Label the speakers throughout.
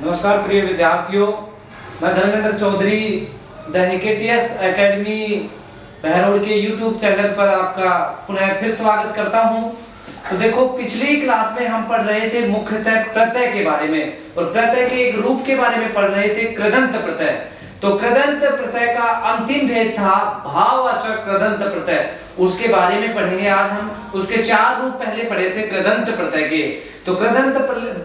Speaker 1: नमस्कार प्रिय विद्यार्थियों, मैं धर्मेंद्र चौधरी द हेकेटियस एकेडमी बहरोड के YouTube चैनल पर आपका पुनः फिर स्वागत करता हूं। तो देखो, पिछली क्लास में हम पढ़ रहे थे मुख्यतः प्रत्यय के बारे में और प्रत्यय के एक रूप के बारे में पढ़ रहे थे, कृदंत प्रत्यय। तो कृदंत प्रत्यय का अंतिम भेद था भाववाचक कृदंत प्रत्यय, उसके बारे में पढ़ेंगे आज हम। उसके चार रूप पहले पढ़े थे कृदंत प्रत्यय के। तो कृदंत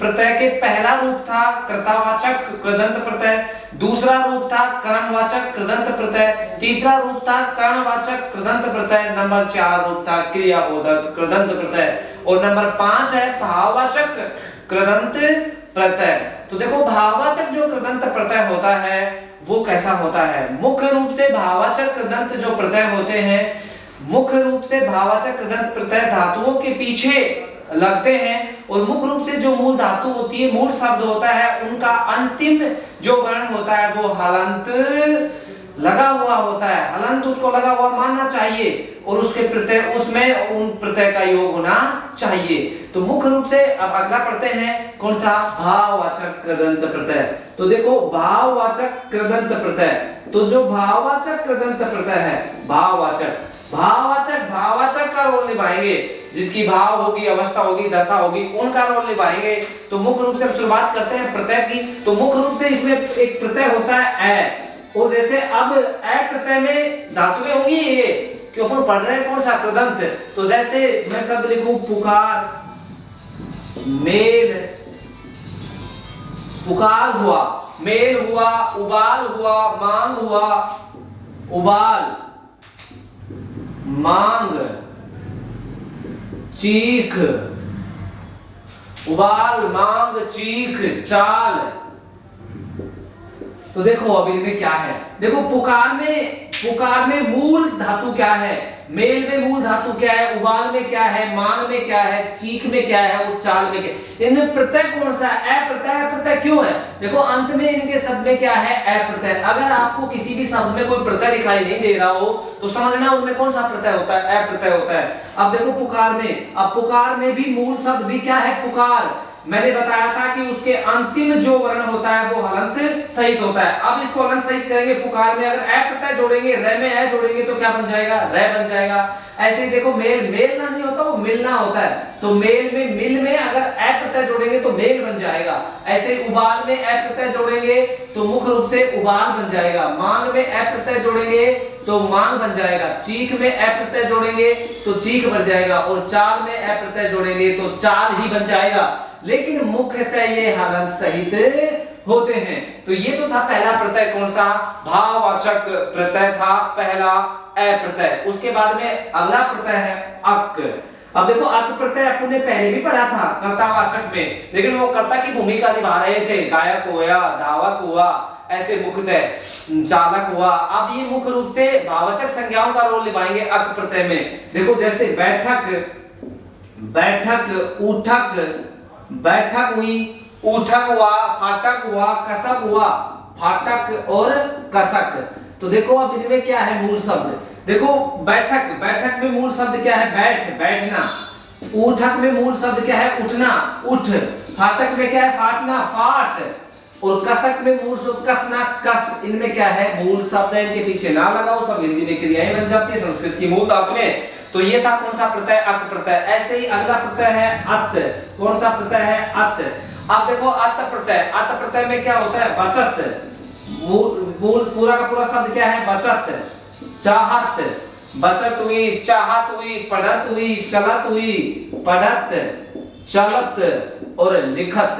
Speaker 1: प्रत्यय के पहला रूप था कर्तावाचक कृदंत प्रत्यय, दूसरा रूप था कर्मवाचक कृदंत प्रत्यय, तीसरा रूप था कर्णवाचक कृदंत प्रत्यय, नंबर 4 रूप था क्रियाबोधक कृदंत प्रत्यय और नंबर 5 है भाववाचक कृदंत प्रत्यय। तो देखो, भाववाचक जो कृदंत प्रत्यय होता है वो कैसा होता है? मुख्य रूप से भाववाचक कृदंत जो प्रत्यय होते हैं, मुख्य रूप से भाववाचक कृदंत प्रत्यय धातुओं के पीछे लगते हैं और मुख्य रूप से जो मूल धातु होती है, मूल शब्द होता है, उनका अंतिम जो वर्ण होता है वो हलंत लगा हुआ होता है। हलंत उसको लगा हुआ मानना चाहिए और उसके प्रत्यय उसमें उन प्रत्यय का योग होना चाहिए। तो मुख्य रूप से अब अगला पढ़ते हैं, कौन सा? भाववाचक कृदंत प्रत्यय। तो देखो, भाववाचक कृदंत प्रत्यय, तो जो भाववाचक कृदंत प्रत्यय है, भाववाचक भाववाचक का रोल निभाएंगे, जिसकी भाव होगी, अवस्था होगी, दशा होगी, उनका रोल निभाएंगे। तो मुख्य रूप से हम शुरुआत करते हैं प्रत्यय की। तो मुख्य रूप से इसमें एक प्रत्यय होता है ए, और जैसे अब ए प्रत्यय में धातुएं होंगी, ये क्यों हम पढ़ रहे हैं कौन सा? कृदंत। तो जैसे मैं शब्द लिखूं पुकार, मेल, पुकार हुआ, मेल हुआ, उबाल हुआ, मांग हुआ, उबाल, मांग, चीख, उबाल, मांग, चीख, चाल। तो देखो अब इनमें क्या है। देखो, पुकार में मूल धातु क्या है, मेल में मूल धातु क्या है, उबाल में क्या है, मांग में क्या है, चीख में क्या है और चाल में क्या है। इनमें प्रत्यय कौन सा है? अ प्रत्यय। प्रत्यय क्यों है? देखो, अंत में इनके शब्द में क्या है? अ प्रत्यय। अगर आपको किसी भी शब्द में कोई प्रत्यय दिखाई नहीं दे रहा हो तो समझना उनमें कौन सा प्रत्यय होता है? अ प्रत्यय होता है। अब देखो पुकार में, अब पुकार में भी मूल शब्द भी क्या है? पुकार। मैंने बताया था कि उसके अंतिम जो वर्ण होता है वो हलंत सहित होता है। अब इसको हलंत सहित करेंगे पुकार में, अगर ए प्रत्यय जोड़ेंगे, र में ए जोड़ेंगे तो क्या बन जाएगा? र बन जाएगा। ऐसे ही देखो, मेल ना नहीं होता, वो मिलना होता है। तो मेल में, मिल में अगर ए प्रत्यय जोड़ेंगे तो मेल बन जाएगा। ऐसे ही उबाल में ए प्रत्यय जोड़ेंगे तो मुख्य रूप से उबाल बन जाएगा। मांग में ए प्रत्यय जोड़ेंगे तो मांग बन जाएगा। चीख में ए प्रत्यय जोड़ेंगे तो चीख बन जाएगा और चाल में ए प्रत्यय जोड़ेंगे तो चाल ही बन जाएगा। लेकिन मुख्यतः ये हलंत सहित होते हैं। तो ये तो था पहला प्रत्यय, कौन सा? भाववाचक प्रत्यय था पहला, अ प्रत्यय। उसके बाद में अगला प्रत्यय है अक। अब देखो, अक प्रत्यय अपन ने पहले भी पढ़ा था कर्तावाचक में, लेकिन वो कर्ता की भूमिका निभा रहे थे। गायक हुआ, धावक हुआ, ऐसे मुख्यतः चालक हुआ। अब ये मुख्य रूप से भाववाचक संज्ञाओं का रोल निभाएंगे अक प्रत्यय में। देखो, जैसे बैठक, बैठक, उठक, बैठक हुई, उठक हुआ, फाटक हुआ, कसक हुआ, फाटक और कसक। तो देखो, अब इनमें क्या है? मूल शब्द। देखो, बैठक, बैठक में मूल शब्द क्या है? बैठ, बैठना। उठक में मूल शब्द क्या है? उठना, उठ। फाटक में क्या है? फाटना, फाट। और कसक में मूल शब्द कसना, कस। इनमें क्या है? मूल शब्द है, इनके पीछे ना लगाओ, सब हिंदी में क्रियाएं बन जाती है संस्कृत की मूल धातु में। तो ये था कौन सा प्रत्यय? अक प्रत्यय। ऐसे ही अगला प्रत्यय है अत। कौन सा प्रत्यय है? अत। अब देखो, अत प्रत्यय, अत प्रत्यय में क्या होता है? बचत। पूरा का पूरा शब्द क्या है? बचत, चाहत, बचत हुई, चाहत हुई, पढ़त हुई, चलत हुई, पढ़त, चलत और लिखत।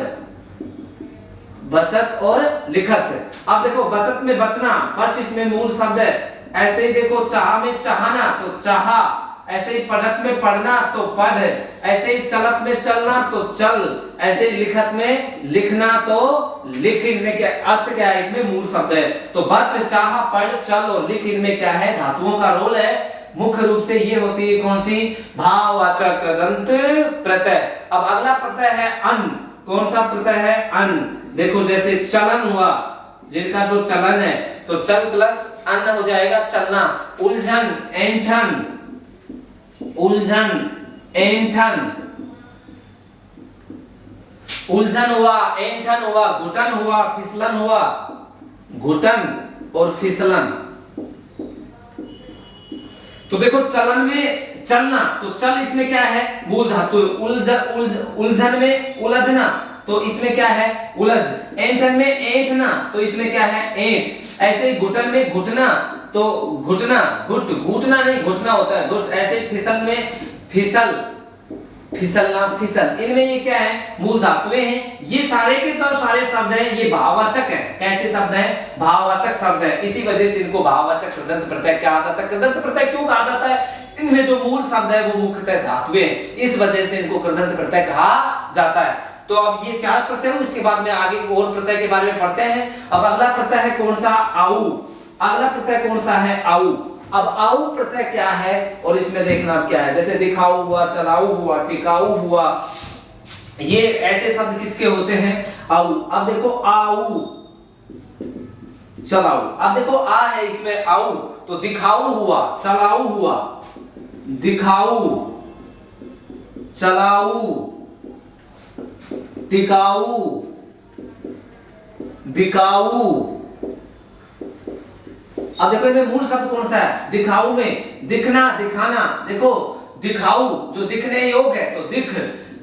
Speaker 1: बचत और लिखत। अब देखो, बचत में बचना, बच इसमें मूल शब्द है। ऐसे ही देखो, चाह में चाहना तो चाहा, ऐसे ही पढ़त में पढ़ना तो पढ़, ऐसे ही चलत में चलना तो चल, ऐसे ही लिखत में लिखना तो लिख। इनमें क्या अर्थ क्या है? इसमें मूल शब्द है। तो बच, चाह, पढ़, चल और लिख, इनमें क्या है? धातुओं का रोल है। मुख्य रूप से ये होती है कौन सी? भाववाचक कृदंत प्रत्यय। अब अगला प्रत्यय है अन। कौन सा प्रत्यय है? अन। देखो, जैसे चलन हुआ, जिनका जो चलन है, तो चल प्लस अन हो जाएगा चलना। उलझन, ऐंठन, उलझन, ऐंठन। उलझन हुआ, ऐंठन हुआ, घुटन हुआ, फिसलन हुआ, घुटन और फिसलन। तो देखो चलन में चलना, तो चल इसमें क्या है, मूल धातु। उलझन में उलझना, तो इसमें क्या है, उलझ। ऐंठन में ऐंठना, तो इसमें क्या है, ऐंठ। ऐसे ही घुटन में घुटना, तो घुटना, घुटना नहीं, घुटना होता है, घुट। ऐसे ही फिसल में फिसल, फिसलना, फिसल। इनमें ये क्या है, मूल धातुएं हैं। ये सारे के तो सारे शब्द हैं, ये भाववाचक है। कैसे शब्द हैं, भाववाचक शब्द है। इसी वजह से इनको भाववाचक कृदंत प्रत्यय कहा जाता है। कृदंत प्रत्यय क्यों कहा जाता है, इनमें जो मूल शब्द है वो मुख्यतः धातुएं हैं, इस वजह से इनको कृदंत प्रत्यय कहा जाता है। तो अब ये 4 प्रत्यय हुए, इसके बाद में आगे और प्रत्यय के बारे में पढ़ते हैं। अब अगला प्रत्यय है कौन सा, आउ। अगला प्रत्यय कौन सा है, आउ। अब आउ प्रत्यय क्या है, और इसमें देखना क्या है, जैसे दिखाऊ हुआ, चलाऊ हुआ, टिकाऊ हुआ, ये ऐसे शब्द किसके होते हैं, आउ। अब देखो आउ, चलाऊ। अब देखो आ है इसमें आउ, तो दिखाऊ हुआ, चलाऊ हुआ, दिखाऊ, चलाऊ, टिकाऊ, बिकाऊ। अब देखो इनमें मूल शब्द कौन सा है, दिखाऊ में दिखना, दिखाना। देखो दिखाऊ जो दिखने योग्य है तो दिख,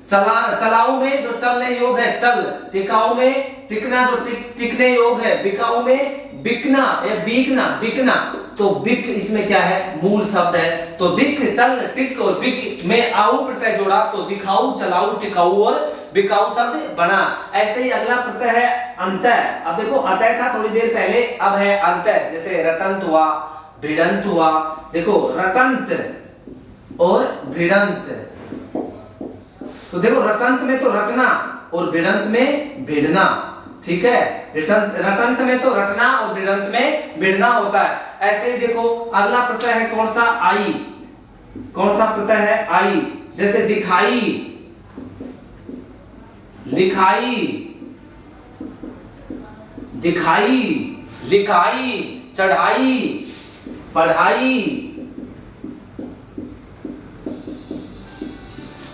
Speaker 1: चलाऊ में जो चलने योग्य है चल, टिकाऊ में टिकना जो टिकने योग्य है, बिकाऊ में बिकना या बिकना, बिकना। तो बिक इसमें क्या है, मूल शब्द है। तो दिख, चल, टिक और बिक में आऊ प्रत्यय जोड़ा तो दिखाऊ, चलाऊ, टिकाऊ और बिकाऊ शब्द बना। ऐसे ही अगला प्रत्यय है अंतः। अब देखो अतः था थोड़ी देर पहले, अब है अंतः। जैसे रटंत हुआ, भिड़ंत हुआ। देखो रटंत और भिड़ंत, तो देखो रटंत में तो रटना और भिड़ंत में भिड़ना, ठीक है। रटंत में तो रटना और भिड़ंत में भिड़ना होता है। ऐसे ही देखो अगला प्रत्यय है कौन सा, आई। कौन सा प्रत्यय है, आई। जैसे दिखाई, लिखाई, दिखाई, लिखाई, चढ़ाई, पढ़ाई।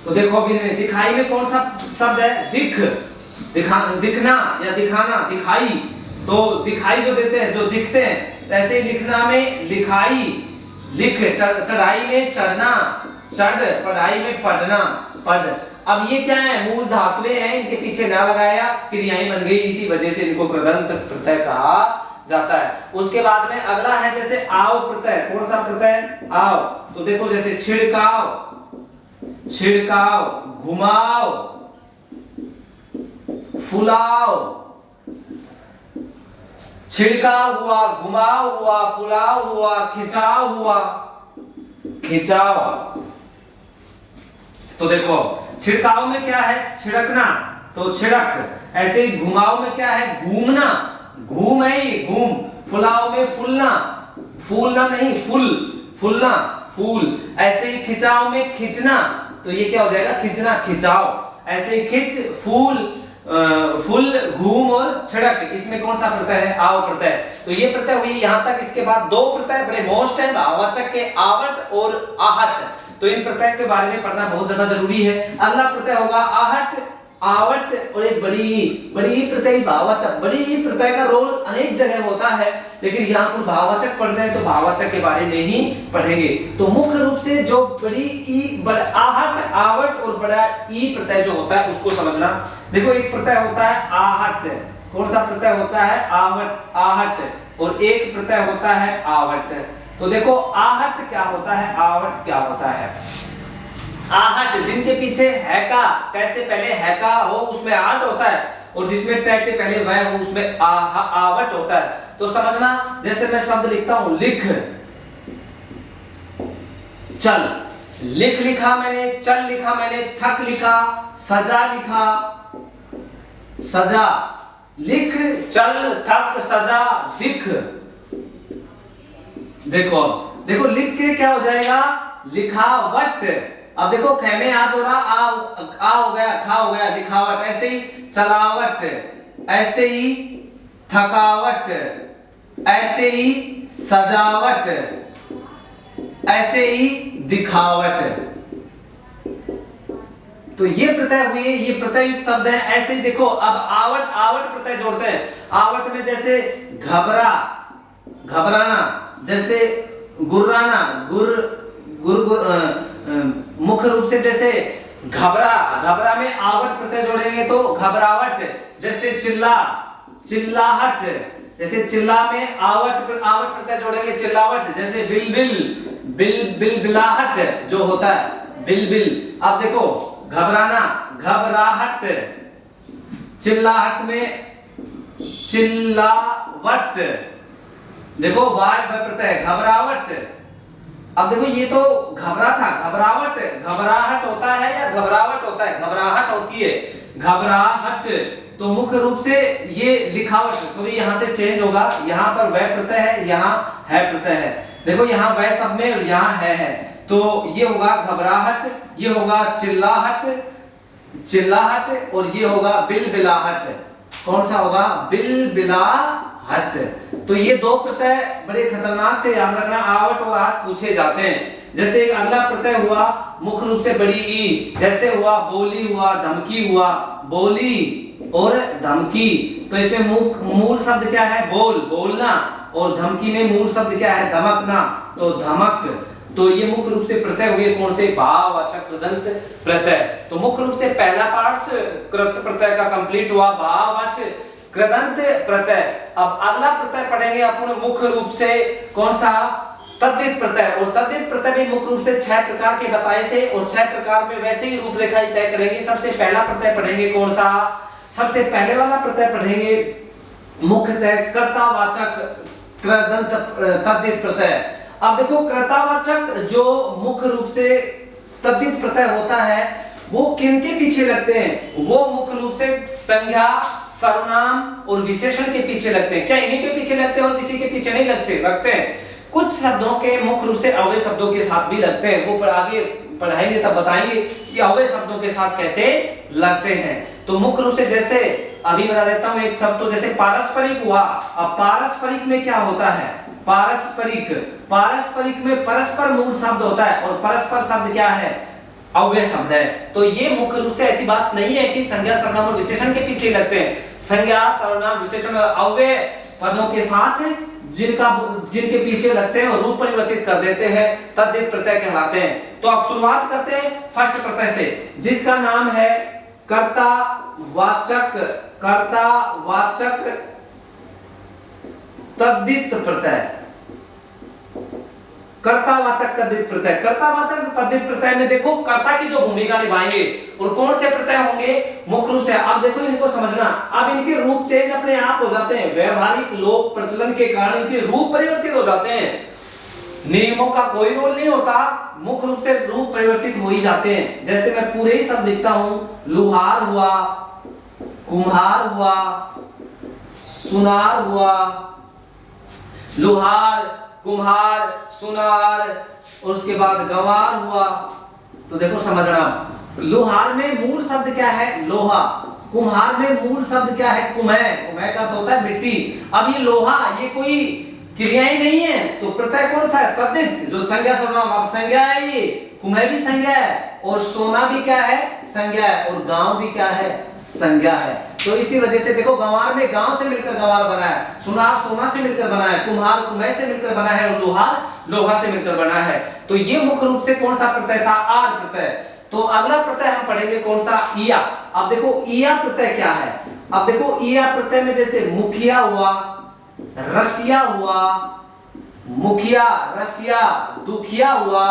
Speaker 1: तो देखो अभी दिखाई में कौन सा शब्द है, दिख, दिखना या दिखाना, दिखाई। तो दिखाई जो देते हैं, जो दिखते हैं। ऐसे ही लिखना में लिखाई, लिख। चढ़ाई में चढ़ना, चढ़। पढ़ाई में पढ़ना, पढ़। अब ये क्या है, मूल धातुएं हैं, इनके पीछे ना लगाया, क्रियाएं बन गई, इसी वजह से इनको कृदंत प्रत्यय कहा जाता है। उसके बाद में अगला है जैसे आव प्रत्यय। कौन सा प्रत्यय, आव। तो देखो जैसे छिड़काव, छिड़काव, घुमाव, फुलाव। छिड़काव हुआ, घुमाव हुआ, फुलाव हुआ, खिंचाव हुआ, खिंचाव। तो देखो छिड़काव में क्या है, छिड़कना, तो छिड़क। ऐसे ही घुमाव में क्या है, घूमना, घूम है ये, घूम। फुलाव में फूलना, फूलना नहीं, फूल, फूलना, फूल। ऐसे ही खिंचाव में खींचना, तो ये क्या हो जाएगा, खींचना, खिंचाव। ऐसे ही खिंच, फूल, फुल, घूम और छिड़क। इसमें कौन सा प्रत्यय है, आव प्रत्यय। तो ये प्रत्यय हुई यहां तक। इसके बाद 2 प्रत्यय बड़े मोस्ट है भाववाचक के, आवट और आहट। तो इन प्रत्यय के बारे में पढ़ना बहुत ज्यादा जरूरी है। अगला प्रत्यय होगा आहट, आवट और एक बड़ी प्रत्यय भाववाचक। बड़ी प्रत्यय का रोल अनेक जगह होता है, लेकिन यहाँ पर भाववाचक पढ़ रहे हैं तो भाववाचक के बारे में ही पढ़ेंगे। तो मुख्य रूप से जो बड़ी ई, आहट, आवट और बड़ा ई प्रत्यय जो होता है उसको समझना। देखो एक प्रत्यय होता है आहट। कौन सा प्रत्यय होता है, आवट, आहट। और एक प्रत्यय होता है आवट। तो देखो आहट क्या होता है, आवट क्या होता है। आहट जिनके पीछे हैका, कैसे पहले हैका हो उसमें आहट होता है, और जिसमें टै के पहले वह हो उसमें आवट होता है। तो समझना, जैसे मैं शब्द लिखता हूं लिख, चल, लिख लिखा मैंने, चल लिखा मैंने, थक लिखा, सजा लिखा, सजा, लिख, चल, थक, सजा, दिख। देखो देखो लिख के क्या हो जाएगा, लिखावट। अब देखो ख में आ जोड़ा, आ हो गया, खा हो गया, लिखावट। ऐसे ही चलावट, ऐसे ही थकावट, ऐसे ही सजावट, ऐसे ही दिखावट। तो ये प्रत्यय हुए, ये प्रत्यय युक्त शब्द है। ऐसे ही देखो अब आवट, आवट प्रत्यय जोड़ते हैं। आवट में जैसे घबरा, घबराना, जैसे गुर्राना, मुख्य रूप से जैसे घबरा, घबरा में आवट प्रत्यय जोड़ेंगे तो घबरावट। जैसे चिल्ला, चिल्लाहट, जैसे चिल्ला में आवट, आवट प्रत्यय जोड़ेंगे चिल्लावट। जैसे बिलबिल, बिलबिलाहट जो होता है बिलबिल। अब देखो घबराना, घबराहट, चिल्लाहट में चिल्लावट, देखो वाय प्रत्यय घबरावट। अब देखो ये तो घबरा था, घबरावट, घबराहट होता है या घबरावट होता है? घबराहट होती है, घबराहट। तो मुख्य रूप से ये लिखावट, सॉरी यहां से चेंज होगा, यहां पर वह प्रत्यय है, यहां है प्रत्यय है। देखो यहां वह सब में और यहां है। तो ये होगा घबराहट, ये होगा चिल्लाहट, चिल्लाहट, और ये होगा बिलबिलाहट। कौन सा होगा? बिलबिलाहट। तो ये दो प्रत्यय बड़े खतरनाक थे, याद रखना, आवट और आहट पूछे जाते हैं। जैसे एक अगला प्रत्यय हुआ मुख्य रूप से बड़ी ई, जैसे हुआ बोली, हुआ धमकी, हुआ बोली और धमकी। तो इसमें मूल शब्द क्या है? बोल, बोलना, और धमकी में मूल शब्द क्या है? धमकना, तो धमक। तो ये मुख्य रूप से प्रत्यय हुए कौन से? भाववाचक कृदंत प्रत्यय। तो मुख्य रूप से पहला पार्ट कृत प्रत्यय का कंप्लीट हुआ, भाववाचक कृदंत प्रत्यय। अब अगला प्रत्यय पढ़ेंगे अपन मुख्य रूप से कौन सा? तद्धित प्रत्यय। और तद्धित प्रत्यय भी मुख्य रूप से 6 प्रकार के बताए थे, और 6 प्रकार में वैसे ही रूपरेखा तय करेंगे। सबसे पहला प्रत्यय पढ़ेंगे कौन सा? सबसे पहले वाला प्रत्यय पढ़ेंगे मुख्यतः कर्तावाचक कृदंत तद्धित प्रत्यय। अब देखो कर्तावाचक जो मुख्य रूप से तद्धित प्रत्यय होता है वो किनके पीछे लगते हैं? वो मुख्य रूप से संज्ञा, सर्वनाम और विशेषण के पीछे लगते हैं। क्या इन्हीं के पीछे लगते हैं और किसी के पीछे नहीं लगते? लगते हैं। कुछ शब्दों के मुख्य रूप से अव्यय शब्दों के साथ भी लगते हैं, वो आगे पढ़ाएंगे तब बताएंगे कि अव्यय शब्दों के साथ कैसे लगते हैं। तो मुख्य रूप से जैसे अभी बता देता हूं एक शब्द, तो जैसे पारस्परिक हुआ। अब पारस्परिक में क्या होता है? पारस्परिक, पारस्परिक में परस्पर मूल शब्द होता है, और परस्पर शब्द क्या है? अव्यय शब्द है। तो ये मुख्य रूप से ऐसी बात नहीं है कि संज्ञा, सर्वनाम और विशेषण के पीछे लगते हैं। संज्ञा, सर्वनाम, विशेषण अव्यय पदों के साथ जिनके पीछे लगते हैं और रूप परिवर्तित कर देते हैं, तद्धित प्रत्यय कहलाते हैं। तो अब शुरुआत करते हैं फर्स्ट प्रत्यय से, जिसका नाम है कर्तावाचक, कर्तावाचक तद्धित प्रत्यय। कर्तावाचक तद्धित प्रत्यय। कर्तावाचक तद्धित प्रत्यय में देखो कर्ता की जो भूमिका निभाएंगे और कौन से प्रत्यय होंगे मुख्य रूप से। अब देखो इनको समझना, अब इनके रूप चेंज अपने आप हो जाते हैं, व्यवहारिक लोक प्रचलन के कारण इनके रूप परिवर्तित हो जाते हैं। नियमों का कोई रोल नहीं होता, मुख्य रूप से रूप परिवर्तित हो ही जाते हैं। जैसे मैं पूरे ही शब्द लिखता हूं, लुहार हुआ, कुम्हार हुआ, सुनार हुआ, लुहार, कुम्हार, सुनार, और उसके बाद गंवार हुआ। तो देखो समझना, लुहार में मूल शब्द क्या है? लोहा। कुम्हार में मूल शब्द क्या है? कुम्ह। कुम्ह का अर्थ होता है मिट्टी। अब ये लोहा, ये कोई क्रियाएं नहीं है, तो प्रत्यय कौन सा है? तद्धित, जो संज्ञा, सर्वनाम। अब संज्ञा है, ये कुम्ह भी संज्ञा है, और सोना भी क्या है? संज्ञा है, और गांव भी क्या है? संज्ञा है। तो इसी वजह से देखो गंवार में गांव से मिलकर गंवार बना है, सुनार सोना से मिलकर बना है, कुम्हार कुम्ह से मिलकर बना है, और लोहार लोहा से मिलकर बना है। तो ये मुख्य रूप से कौन सा प्रत्यय था? आर प्रत्यय। तो अगला प्रत्यय हम पढ़ेंगे कौन सा? ईया। अब देखो ईया प्रत्यय क्या है? अब देखो ईया प्रत्यय में जैसे मुखिया हुआ, रसिया हुआ, मुखिया, रसिया, दुखिया हुआ।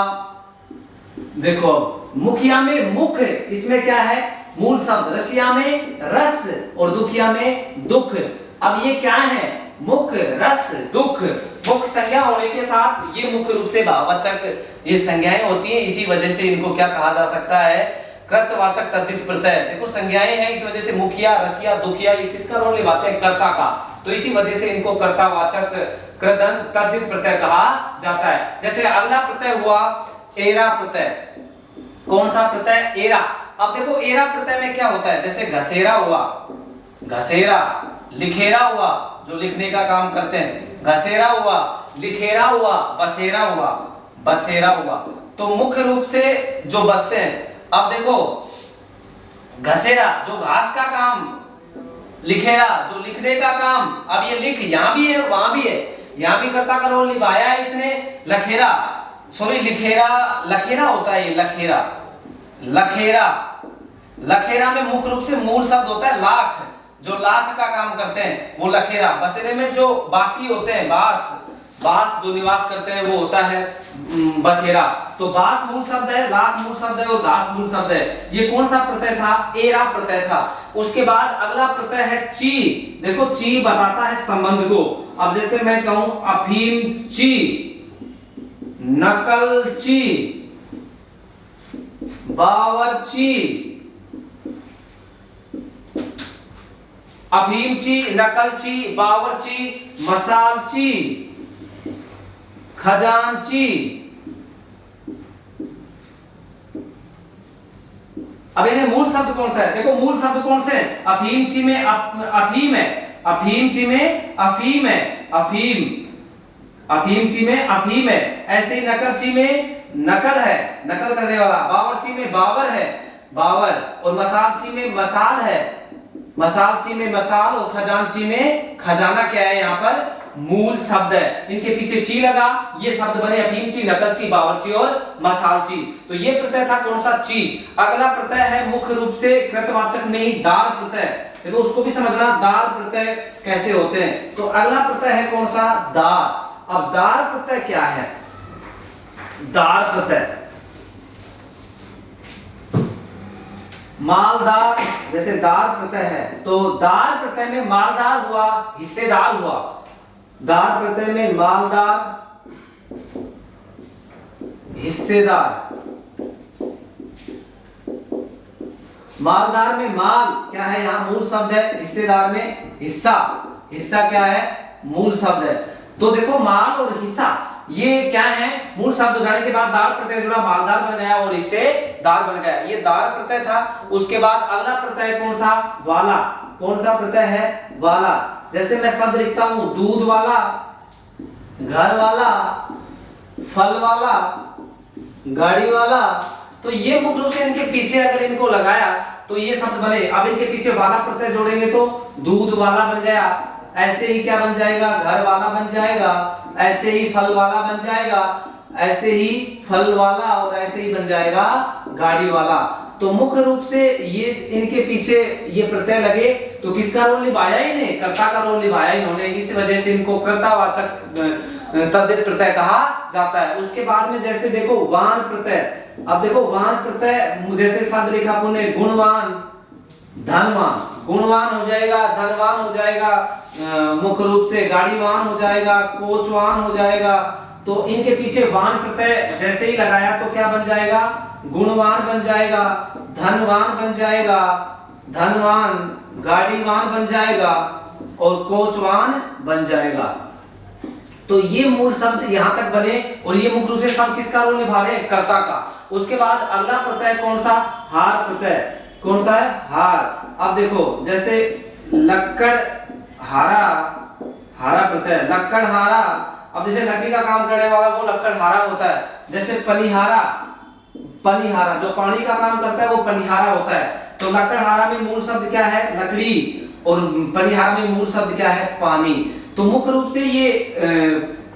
Speaker 1: देखो मुखिया में मुख, इसमें क्या है? मूल शब्द। रसिया में रस, और दुखिया में दुख। अब ये क्या है? मुख, रस, दुख। मुख संज्ञा होने के साथ ये मुख्य रूप से भाववाचक ये संज्ञाएं होती हैं। इसी वजह से इनको क्या कहा जा सकता है? कर्तवाचक तद्धित प्रत्यय। देखो संज्ञाएं हैं, इस वजह से मुखिया, रसिया, दुखिया, ये किसका रोल निभाते हैं? कर्ता का। तो इसी वजह से इनको कर्तावाचक कृदंत तद्धित प्रत्यय कहा जाता है। जैसे अगला प्रत्यय हुआ एरा प्रत्यय। कौन सा प्रत्यय? एरा। अब देखो एरा प्रत्यय में क्या होता है? जैसे घसेरा हुआ, घसेरा, लिखेरा हुआ, जो लिखने का काम करते हैं, घसेरा हुआ, लिखेरा हुआ, बसेरा हुआ, बसेरा हुआ। तो मुख्य रूप से जो बसते हैं, अब देखो घसेरा जो घास का काम, लिखेरा जो लिखने का काम। अब ये लिख यहाँ भी है और वहां भी है, यहाँ भी कर्ता का रोल निभाया है इसने। लखेरा, सॉरी लिखेरा, लखेरा होता है ये, लखेरा, लखेरा। लखेरा में मुख्य रूप से मूल शब्द होता है लाख, जो लाख का काम करते हैं वो लखेरा। बसेरे में जो बासी होते हैं, बास जो निवास करते हैं वो होता है बसेरा। तो बास मूल शब्द है, लाख मूल शब्द है और घास मूल शब्द है। ये कौन सा प्रत्यय था? एरा प्रत्यय था। उसके बाद अगला प्रत्यय है ची। देखो ची बताता है संबंध को। अब जैसे मैं कहूं अफीम ची, नकलची, बावर्ची, अफीमची, नकलची, बावर्ची, मसालची, खजांची। अब इन्हें मूल शब्द कौन सा है? देखो मूल शब्द कौन से हैं? अफीमची में अफीम है, अफीमची में अफीम है, अफीम, अफीमची में अफीम है। ऐसे ही नकलची में नकल है, नकल करने वाला। बावर्ची में बावर है, बावर। और मसालची में मसाल है, मसालची में मसाल। और खजांची में खजाना। क्या है यहाँ पर? मूल शब्द है। इनके पीछे ची लगा, ये शब्द बने अफीमची, नकलची, बावर्ची और मसालची। तो ये प्रत्यय था कौन सा? ची। अगला प्रत्यय है मुख्य रूप से कृतवाचक में ही दार प्रत्यय। देखो उसको भी समझना, दार प्रत्यय कैसे होते हैं। तो अगला प्रत्यय है कौन सा? दार। अब दार प्रत्यय क्या है? दार प्रत्यय मालदार, जैसे दार प्रत्यय है तो दार प्रत्यय में मालदार हुआ, हिस्सेदार हुआ। दार प्रत्यय में मालदार, हिस्सेदार। मालदार में माल क्या है? यहां मूल शब्द है। हिस्सेदार में हिस्सा, हिस्सा क्या है? मूल शब्द है। तो देखो माल और हिस्सा ये क्या है? मूल शब्द हो जाने के बाद दार प्रत्यय जुड़ा, मालदार बन गया और इससे दार बन गया। ये दार प्रत्यय था। उसके बाद अगला प्रत्यय कौन सा? वाला। कौन सा प्रत्यय है? वाला। जैसे मैं शब्द लिखता हूं दूध वाला, घर वाला, फल वाला, गाड़ी वाला। तो ये मुख्य रूप से इनके पीछे अगर इनको लगाया तो ये शब्द बने। अब इनके पीछे वाला प्रत्यय जोड़ेंगे तो दूध वाला बन गया। ऐसे ही क्या बन जाएगा? घर वाला बन जाएगा। ऐसे ही फल वाला बन जाएगा। ऐसे ही फल वाला और ऐसे ही बन जाएगा गाड़ी वाला। तो मुख्य रूप से ये इनके पीछे ये प्रत्यय लगे तो किसका रोल निभाया? इन्हें कर्ता का रोल निभाया इन्होंने। इस वजह से इनको कर्तावाचक तद्धित प्रत्यय कहा जाता है। उसके बाद में जैसे देखो वान प्रत्यय। अब देखो वान प्रत्यय जैसे शब्द लिखा पुण्य गुणवान, धनवान। गुणवान हो जाएगा, धनवान हो जाएगा, मुख्य रूप से गाड़ीवान हो जाएगा, कोचवान हो जाएगा। तो इनके पीछे वान प्रत्यय जैसे ही लगाया तो क्या बन जाएगा? गुणवान बन जाएगा, धनवान बन जाएगा, धनवान, गाड़ीवान बन जाएगा और कोचवान बन जाएगा। तो ये मूल शब्द यहां तक बने और ये मुख्य रूप से सब किसका रोल निभा रहे हैं? कर्ता का। उसके बाद अगला प्रत्यय कौन सा? हार प्रत्यय। कौन सा है? हार। अब देखो जैसे लक्कड़ हारा, हारा प्रत्यय, लक्कड़ हारा। अब जैसे लकड़ी का काम करने वाला वो लक्कड़ हारा होता है। जैसे पनिहारा, पनिहारा जो पानी का काम करता है वो पनिहारा होता है। तो लक्कड़हारा में मूल शब्द क्या है? लकड़ी। और पनिहारा में मूल शब्द क्या है? पानी। तो मुख्य रूप से ये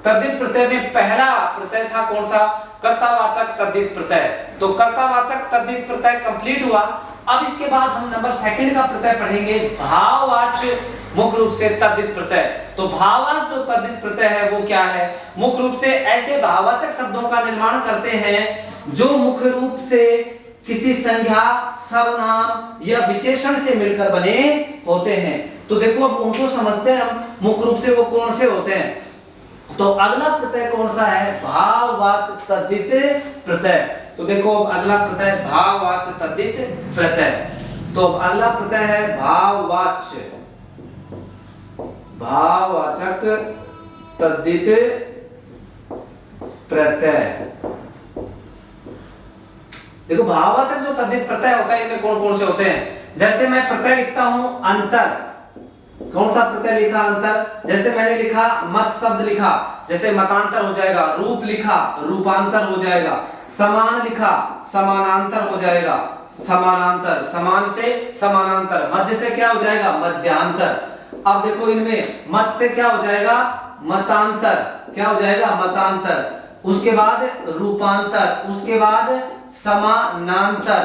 Speaker 1: तद्धित प्रत्यय में पहला प्रत्यय था कौन सा? कर्तावाचक तद्धित प्रत्यय। तो कर्तावाचक तद्धित प्रत्यय कंप्लीट हुआ। अब इसके बाद हम नंबर सेकंड का प्रत्यय पढ़ेंगे, भाववाच्य मुख्य रूप से तद्धित प्रत्यय। तो भाववाचक जो तद्धित प्रत्यय है वो क्या है? मुख्य रूप से ऐसे भाववाचक शब्दों का निर्माण करते हैं जो मुख्य रूप से किसी संज्ञा, सर्वनाम या विशेषण से मिलकर बने होते हैं। तो देखो अब उनको समझते हैं हम, मुख्य रूप से वो कौन से होते हैं। तो अगला प्रत्यय कौन सा है? भाववाचक तद्धित प्रत्यय। तो देखो अगला प्रत्यय भाववाचक तद्धित प्रत्यय। तो अगला प्रत्यय है भाववाच्य, भाववाचक तद्धित प्रत्यय। देखो भाववाचक जो तद्धित प्रत्यय होता है इनमें कौन कौन से होते हैं? जैसे मैं प्रत्यय लिखता हूं अंतर। कौन सा प्रत्यय लिखा? अंतर। जैसे मैंने लिखा मत शब्द लिखा, जैसे मतांतर हो जाएगा। रूप लिखा, रूपांतर हो जाएगा। समान लिखा, समानांतर हो जाएगा। समानांतर, समान से समानांतर, मध्य से क्या हो जाएगा मध्यांतर। अब देखो इनमें मत से क्या हो जाएगा मतांतर, क्या हो जाएगा मतांतर, उसके बाद रूपांतर, उसके बाद समानांतर,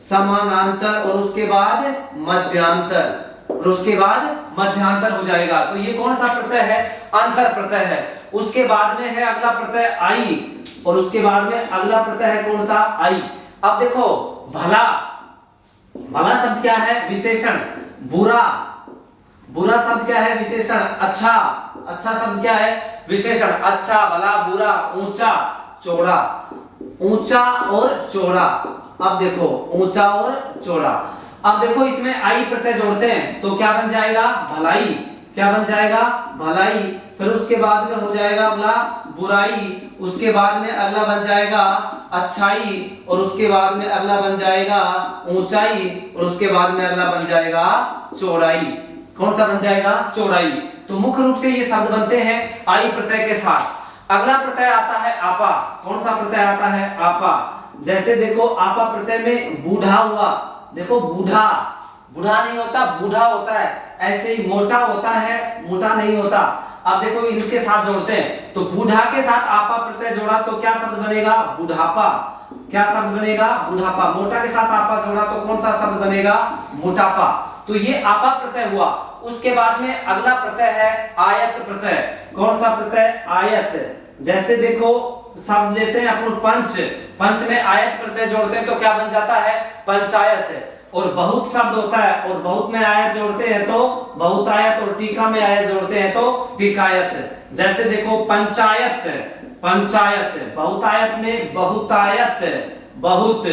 Speaker 1: समानांतर और उसके बाद मध्यांतर, और उसके बाद मध्यांतर हो जाएगा। तो ये कौन सा प्रत्यय है अंतर प्रत्यय है। उसके बाद में है अगला प्रत्यय आई, और उसके बाद में अगला प्रत्यय है कौन सा आई। अब देखो भला, भला शब्द क्या है विशेषण, बुरा, बुरा शब्द क्या है विशेषण, अच्छा, अच्छा शब्द क्या है विशेषण, अच्छा भला बुरा, ऊंचा चौड़ा, ऊंचा और चौड़ा। अब देखो ऊंचा और चौड़ा। अब देखो इसमें आई प्रत्यय जोड़ते हैं तो क्या बन जाएगा भलाई, क्या बन जाएगा भलाई, फिर उसके बाद में हो जाएगा अगला बुराई, उसके बाद में अगला बन जाएगा अच्छाई, और उसके बाद में अगला बन जाएगा ऊंचाई, और उसके बाद में अगला बन जाएगा चौड़ाई। कौन सा बन जाएगा चौड़ाई। तो मुख्य रूप से ये शब्द बनते हैं आई प्रत्यय के साथ। अगला प्रत्यय आता है आपा। कौन सा प्रत्यय आता है आपा। जैसे देखो आपा प्रत्यय में बूढ़ा हुआ, देखो बूढ़ा, बूढ़ा नहीं होता बूढ़ा होता है, ऐसे ही मोटा होता है मोटा नहीं होता। अब देखो इनके साथ जोड़ते हैं तो बूढ़ा के साथ आपा प्रत्यय जोड़ा तो क्या शब्द बनेगा बुढ़ापा, क्या शब्द बनेगा बुढ़ापा। मोटा के साथ आपा जोड़ा तो कौन सा शब्द बनेगा मोटापा। तो ये आपा प्रत्यय हुआ। उसके बाद में अगला प्रत्यय है आयत प्रत्यय। कौन सा प्रत्यय आयत। जैसे देखो शब्द लेते हैं अपन पंच, पंच में आयत प्रत्यय जोड़ते हैं तो क्या बन जाता है पंचायत। और बहुत शब्द होता है और बहुत में आयत जोड़ते हैं तो बहुत आयत, और टीका में आयत जोड़ते हैं तो टीकायत। जैसे देखो पंचायत, पंचायत, बहुत आयत में बहुत आयत बहुत।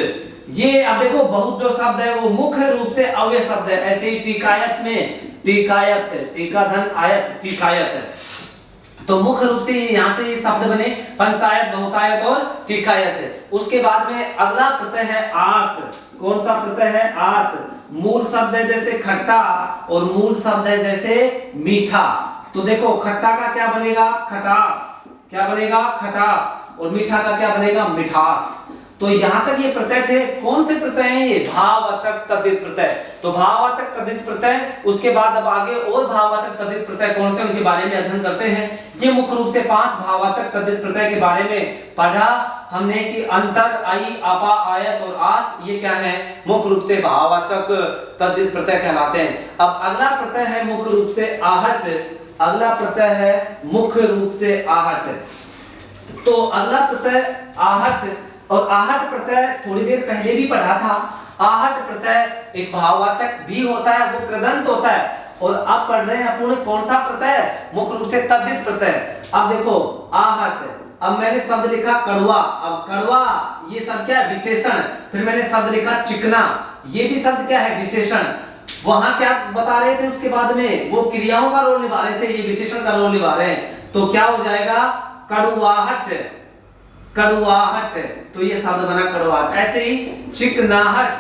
Speaker 1: ये अब देखो बहुत जो शब्द है वो मुख्य रूप से अव्यय शब्द है। ऐसे ही टीकायत में टीकायत, टीका धन आयत टीकायत। तो मुख्य रूप से यहाँ से ये शब्द बने पंचायत बहुतायत और टीकायत। उसके बाद में अगला प्रत्यय है आस। कौन सा प्रत्यय है आस। मूल शब्द है जैसे खट्टा और मूल शब्द है जैसे मीठा। तो देखो खट्टा का क्या बनेगा खटास, क्या बनेगा खटास, और मीठा का क्या बनेगा मिठास। तो यहां तक ये प्रत्यय थे। कौन से प्रत्यय हैं ये भाववाचक तद्धित प्रत्यय। तो भाववाचक तद्धित प्रत्यय, उसके बाद अब आगे और भाववाचक तद्धित प्रत्यय कौन से उनके बारे में अध्ययन करते हैं। ये मुख्य रूप से 5 भाववाचक तद्धित प्रत्यय के बारे में पढ़ा हमने कि अंतर आई आपा आयत और आस ये क्या है मुख्य रूप से भाववाचक तद्धित प्रत्यय कहलाते हैं। अब अगला प्रत्यय है मुख्य रूप से आहट। अगला प्रत्यय है मुख्य रूप से आहट। तो अगला प्रत्यय आहट, और आहट प्रत्यय थोड़ी देर पहले भी पढ़ा था। आहट प्रत्यय एक भाववाचक भी होता है, वो कृदंत होता है। और अब पढ़ रहे हैं अपन कौन सा प्रत्यय मुख्य रूप से तद्धित प्रत्यय। अब देखो आहट, अब मैंने शब्द लिखा कड़वा। अब कड़वा ये शब्द क्या है विशेषण। फिर मैंने शब्द लिखा चिकना, ये भी शब्द क्या है विशेषण। वहां क्या बता रहे थे उसके बाद में वो क्रियाओं का रोल निभा रहे थे, ये विशेषण का रोल निभा रहे हैं। तो क्या हो जाएगा कड़वाहट, कड़वाहट। तो ये शब्द बना कड़वाहट। ऐसे ही चिकनाहट,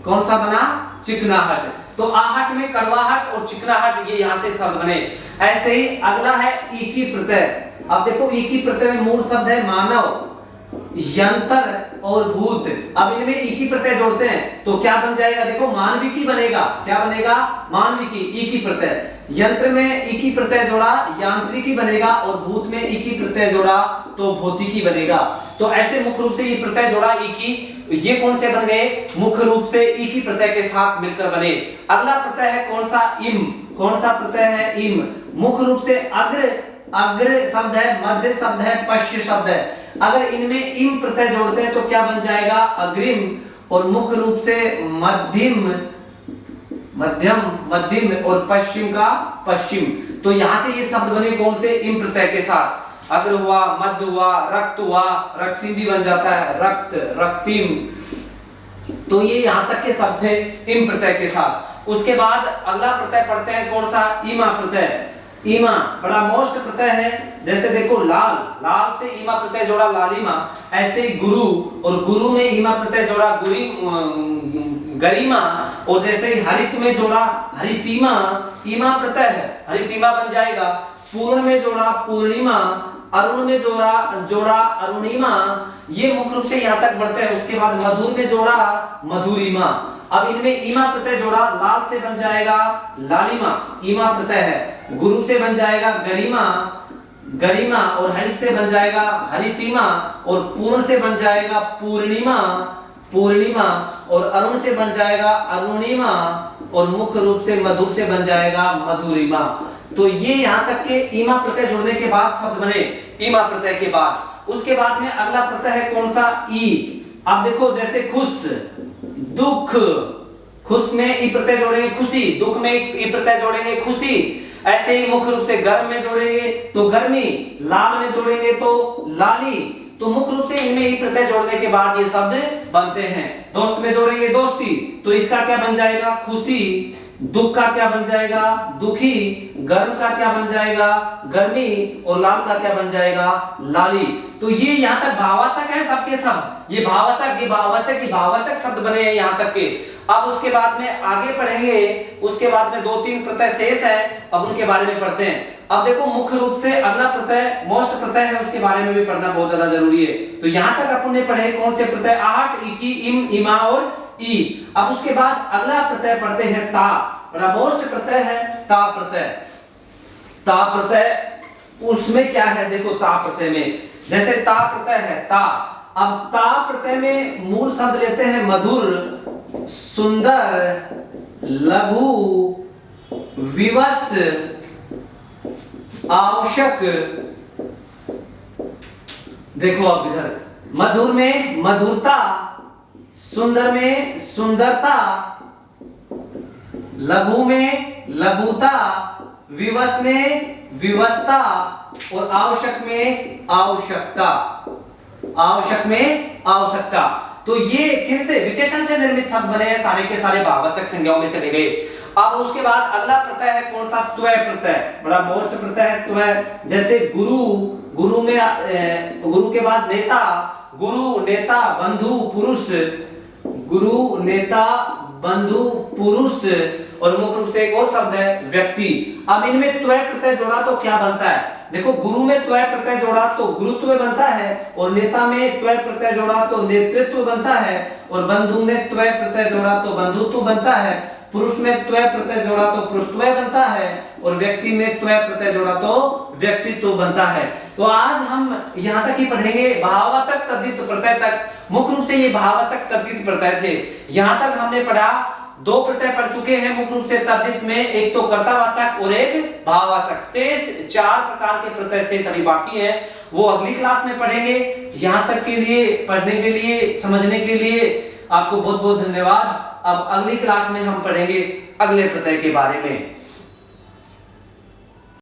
Speaker 1: कौन सा बना चिकनाहट। तो आहट में कड़वाहट और चिकनाहट ये यहां से शब्द बने। ऐसे ही अगला है ईकी प्रत्यय। अब देखो ईकी प्रत्यय में मूल शब्द है मानव, यंत्र और भूत। अब इनमें ईकी प्रत्यय जोड़ते हैं तो क्या बन जाएगा देखो मानविकी बनेगा। क्या बनेगा मानविकी ईकी प्रत्यय। यंत्र में ईकी प्रत्यय जोड़ा यांत्रिकी बनेगा, और भूत में ईकी प्रत्यय जोड़ा तो भौतिकी बनेगा। तो ऐसे मुख्य रूप से ये प्रत्यय जोड़ा ईकी, ये कौन से बन गए मुख्य रूप से ईकी प्रत्यय के साथ मिलकर बने। अगला प्रत्यय है कौन सा इम। कौन सा प्रत्यय है इम। मुख्य रूप से अग्र, अग्र शब्द है, मध्य शब्द है, पश्च शब्द है। अगर इनमें इम प्रत्यय जोड़ते हैं तो क्या बन जाएगा अग्रिम, और मुख्य रूप से मध्यम, मध्यम मध्यम, और पश्चिम का पश्चिम। तो यहां से ये शब्द बने कौन से इम प्रत्यय के साथ। अग्र हुआ, मध्य हुआ, रक्त हुआ, रक्तिम भी बन जाता है रक्त, रक्तिम। तो ये यहां तक के शब्द थे इम प्रत्यय के साथ। उसके बाद अगला प्रत्यय पढ़ते हैं कौन सा ईमा प्रत्यय। ईमा बड़ा मोस्ट प्रत्यय है। जैसे देखो लाल, लाल से ईमा प्रत्यय जोड़ा लालिमा। ऐसे ही गुरु, और गुरु में ईमा प्रत्यय जोड़ा गुरी गरिमा। और जैसे ही हरित में जोड़ा हरितिमा, ईमा प्रत्यय है हरितिमा बन जाएगा। पूर्ण में जोड़ा पूर्णिमा, अरुण में जोड़ा अरुणिमा, ये मुख्य रूप से यहाँ तक बढ़ते हैं। उसके बाद मधुर में जोड़ा मधुरिमा। अब इनमें ईमा प्रत्यय जोड़ा, लाल से बन जाएगा लालिमा, ईमा प्रत्यय है। गुरु से बन जाएगा गरिमा, गरिमा, और हरित से बन जाएगा हरितिमा, और पूर्ण से बन जाएगा पूर्णिमा, पूर्णिमा, और अरुण से बन जाएगा अरुणिमा, और मुख्य रूप से मधुर से बन जाएगा मधुरिमा। तो ये यहाँ तक के ईमा प्रत्यय जोड़ने के बाद शब्द बने, ईमा प्रत्यय के बाद। उसके बाद में अगला प्रत्यय है कौन सा, ई। अब देखो जैसे खुश, दुख, खुश में ई प्रत्यय जोड़ेंगे खुशी, दुख में ई प्रत्यय जोड़ेंगे खुशी। ऐसे ही मुख्य रूप से गर्म में जोड़ेंगे तो गर्मी, लाल में जोड़ेंगे तो लाली। तो मुख्य रूप से इनमें ई प्रत्यय जोड़ने के बाद ये शब्द बनते हैं। दोस्त में जोड़ेंगे दोस्ती, तो इसका क्या बन जाएगा खुशी, दुख का क्या बन जाएगा दुखी, गर्म का क्या बन जाएगा गर्मी, और लाल का क्या बन जाएगा लाली। तो ये यहाँ तक भाववाचक है सबके सब, ये भाववाचक शब्द बने हैं यहाँ तक के। अब उसके बाद में आगे पढ़ेंगे, उसके बाद में 2-3 प्रत्यय शेष है, अब उनके बारे में पढ़ते हैं। अब देखो मुख्य रूप से अगला प्रत्यय मोस्ट प्रत्यय है, उसके बारे में भी पढ़ना बहुत ज्यादा जरूरी है। तो यहाँ तक अपन ने पढ़े कौन से प्रत्यय, आहट, इकी, इम, इमा और ई। अब उसके बाद अगला प्रत्यय पढ़ते हैं ता, बड़ा मोस्ट प्रत्यय है ता प्रत्यय। ता प्रत्यय उसमें क्या है, देखो ता प्रत्यय में जैसे ता प्रत्यय है ता। अब ता प्रत्यय में मूल शब्द लेते हैं मधुर, सुंदर, लघु, विवश, आवश्यक। देखो अब इधर मधुर में मधुरता, सुंदर में सुंदरता, लघु में लघुता, विवश में विवशता, और आवश्यक में आवश्यकता, आवश्यक में आवश्यकता। तो ये किन से, विशेषण से निर्मित शब्द बने हैं, सारे के सारे भाववाचक संज्ञाओं में चले गए। अब उसके बाद अगला प्रत्यय है कौन सा, त्वय प्रत्यय, बड़ा मोस्ट प्रत्यय है त्वय। जैसे गुरु, गुरु में गुरु के बाद नेता, गुरु, नेता, बंधु, पुरुष, गुरु, नेता, बंधु, पुरुष, और मुख्य रूप से एक और शब्द है व्यक्ति। अब इनमें त्वय प्रत्यय जोड़ा तो क्या बनता है, देखो गुरु में त्वय प्रत्यय जोड़ा तो गुरुत्व बनता है, और नेता में त्वय प्रत्यय जोड़ा तो नेतृत्व बनता है, और बंधु में त्वय प्रत्यय जोड़ा तो बंधुत्व बनता है, पुरुष में त्वय प्रत्यय जोड़ा तो पुरुषत्व बनता है, और व्यक्ति में त्वय प्रत्यय जोड़ा तो व्यक्तित्व बनता है। तो आज हम यहाँ तक ही पढ़ेंगे भाववाचक तद्धित प्रत्यय तक। मुख्य रूप से ये भाववाचक तद्धित प्रत्यय थे। यहाँ तक हमने पढ़ा, 2 प्रत्यय पढ़ चुके हैं मुख्य रूप से तद्धित में, एक तो कर्तावाचक और एक भाववाचक। शेष 4 प्रकार के प्रत्यय शेष अभी बाकी है, वो अगली क्लास में पढ़ेंगे। यहाँ तक के लिए पढ़ने के लिए, समझने के लिए आपको बहुत बहुत धन्यवाद। अब अगली क्लास में हम पढ़ेंगे अगले प्रत्यय के बारे में।